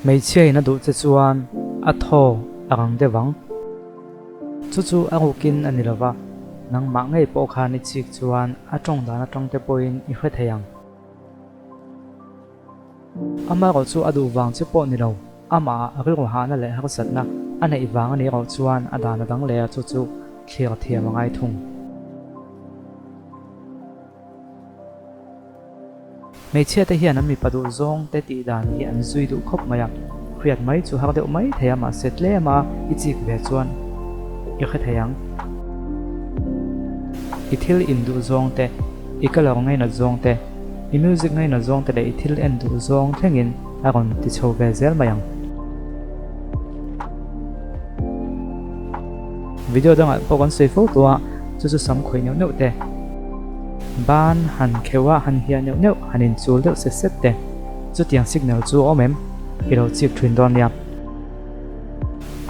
mấy chơi nó đủ cho chuan à thô à găng để vắng chú à hukin anh là va nang mạng ngay bộ khan chik chuan à trong đó nó trong cái point ít hết thèm ama có chú à đủ vàng chứ bộ này đâu ama à cái của hắn là lẽ hắn sẵn na anh này vàng anh ấy có chuan à đàn nó đắng lẽ chú kia thiệt mà ngay thùng mấy chiếc tay hiện nằm bị bắt zong tay tị đàn thì anh duy đủ khóc mà khuyết mấy chú học được mấy thầy mà xét lẽ mà ít gì về chuan ít hết thầy ăn ít thil in đủ zong tay ít cái lòng ngay nó zong tay ít music ngay nó zong tay để ít thil in đủ zong thế nghìn à còn thì châu về zel mà video đó là bộ con xoay phốt tua chú sắm khối nhau nhậu tay ban han khewa han hian neu hanin chul deuh se set te chu tiang signal chu omem ilo chik thrin don ya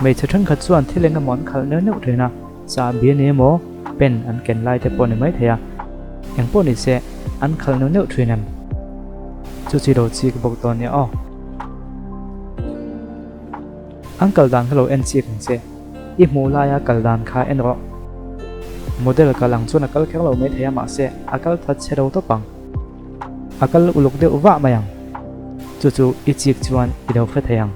mei thothan khat chuan thilenga mon khal neu thena cha bi ne mo pen an ken lai te pon mai theya eng pon ni se an khal neu thrinam chu chi do chi bok ton ya o uncle dan hello en chi kan se I mu la ya kal dan kha en ro model kalang chuna kal khelo mai theya ma se akal that chero to pang akal uluk de uwa mayang chu ichik chuan idau kha theyang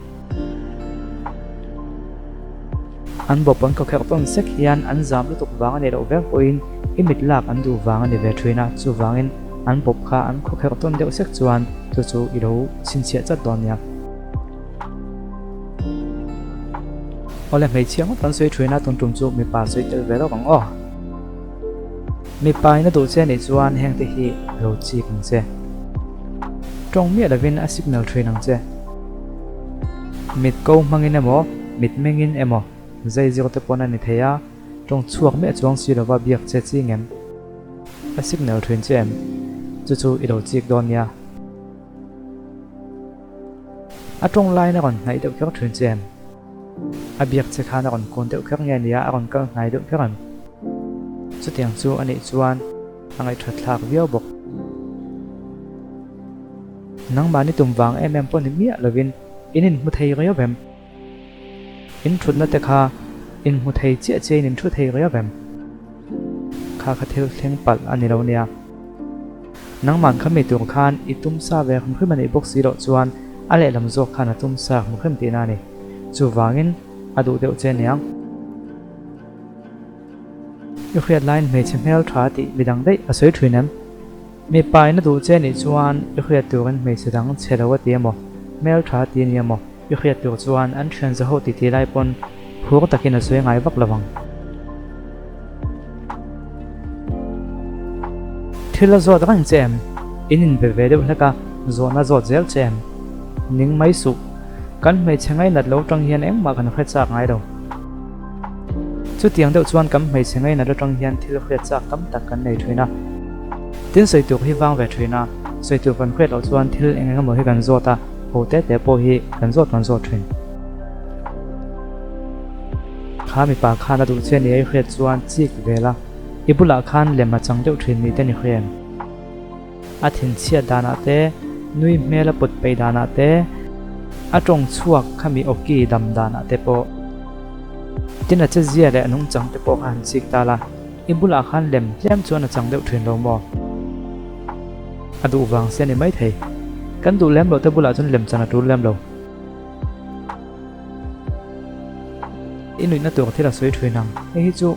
an bopang ko khek ton sek hian an zam lu tuk wang ne ro vek poin imit lak an du wang ne ve thina chu wangin an pop kha an kho khek ton deuh sek chuan chu idau chin chia chat don ya ole mei chiang tan soi thina ton tum chu mi pa soi tel ve lo bang o mi pai na du che ni chuan heng te hi lo chi kang che trong mi da vin a signal train ang che mit ko mangin emo mit mengin emo zai zero te pona ni theya trong chuak me chuang si lo wa biak che chi ngem a signal train che em chu i lo chi don ya a trong line na kon ngai deuh khak train che em a biak che kha na kon kon deuh khak nge nia a kon kal ngai deuh khak an chu tiang chu ani chuan angai that thak viau bok nang mani tum wang em pon ni mi lovin inin mu thei ga bem in thut na te kha in mu thei che che nin thu thei ga bem kha thil thleng pal ani lo nia nang man khami tu khan itum sa ve khum khim ani box zero chuan ale lam zo khana tum sa khum khim ti na ni chu wangin adu deuh che niang yu khiat line me chemel tha ti midang dei a soi thrinam mi pai na du che ni chuan yu khiat tu kan me sedang chelawa ti emo mel tha ti ni emo yu khiat tu chuan an thran za ho ti lai pon phur takin a soi ngai vak lawang thila zo dang chem inin be ve deuh hlaka zo na zo zel chem ning mai su kan me chengai nat lo tang hian eng ma kan kha chak ngai do chu tiang deuh chuan kam me chengai na tang hian thil khret chak tam tak kan nei thina tin soi tu hi wang ve thina soi tu kan khret lo chuan thil enga mo hi kan zo ta ho te po hi kan zo thrin kha mi pa kha na du chen ni ai khret chuan chik vela ibula khan lema chang deuh thrin ni te ni khem a thin chia dana te nui mela put pe dana te a tong chuak khami oki dam dana te po tin a che zia le anung chang te po han chik ta la ibula khan lem chuan a chang deuh thrin lo mo adu wang se ni mai thei kan du lem lo te bula chun lem chana tu lem lo inui na tu thila soi thrinang hi chu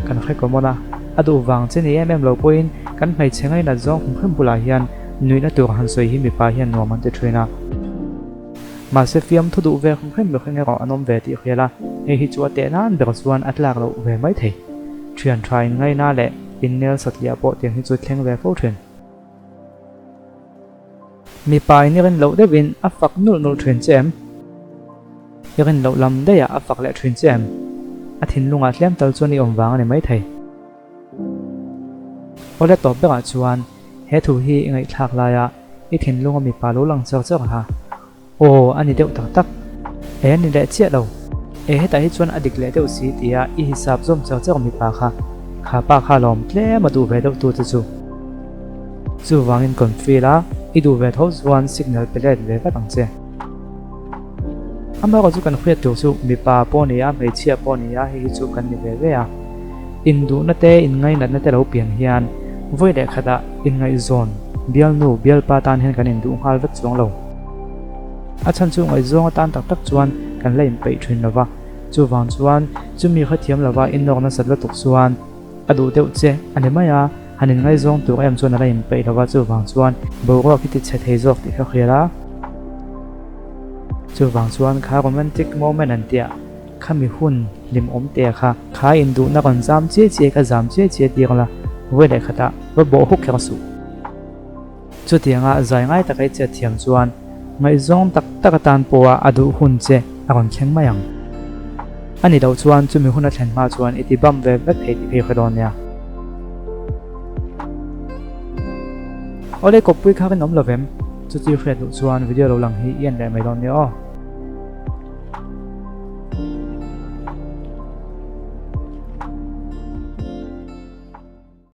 kan khai ko mona adu wang che ni em lo point kan mai chengai na zong khum bula hian nui na tu han soi hi mi pa hian no man te thrina ma se fiam thu du ve khum lo khenga ro anom ve ti khela hi chu ate nan be chuan atlak lo ve mai thei thian thai ngai na le inel satya po tiang hi chu thleng ve fo thrin mi pai ni ren lo de win a fak nul thrin chem ren lo lam de ya a fak le thrin chem a thin lunga tlem tal chuan ni om wang ani mai thei ole to be ga chuan he thu hi ngai thak la ya I thin lunga mi pa lo lang chak chak ha o ani deuh tak tak e ni le chia lo e heta hi chuan adik le deuh si tia I hisab zom chak chak mi pa kha lom tle ma du ve deuh tu chu wangin kon fi la I du ve thos one signal pelet ve ka tang che ama ko chu kan khwet tu chu mi pa po ni a mei chia po ni a hi chu kan ni ve ve a in du na te in ngai na te lo pian hian voi le khata in ngai zon bial nu bial pa tan hen kan in du hal vat chuang lo a chan chu ngai zong tan tak tak chuan kan lein pei thin lova chu wang chuan chu mi kha thiam lova in nok na sat la tuk chuan adu deuh che ani maya hanin ngai zong tu em chuan lein pei lova chu wang chuan bo ro ki ti che thei jok ti kha khira chu wang chuan kha romantic moment an tia khami hun lim om te kha kha in du na kan jam che che ka jam che che ti la voi le khata bo bo huk kha su chu tianga zai ngai takai che thiam chuan ngai zong tak tak tan powa adu hun che akon kheng mayang ani do chuan chu mi hun a thlen ma chuan iti bam ve ve thei ti phei khadon ya ole kopui kha kan om lovem chu chi khret chuan video lo lang hi yen le mai don ne o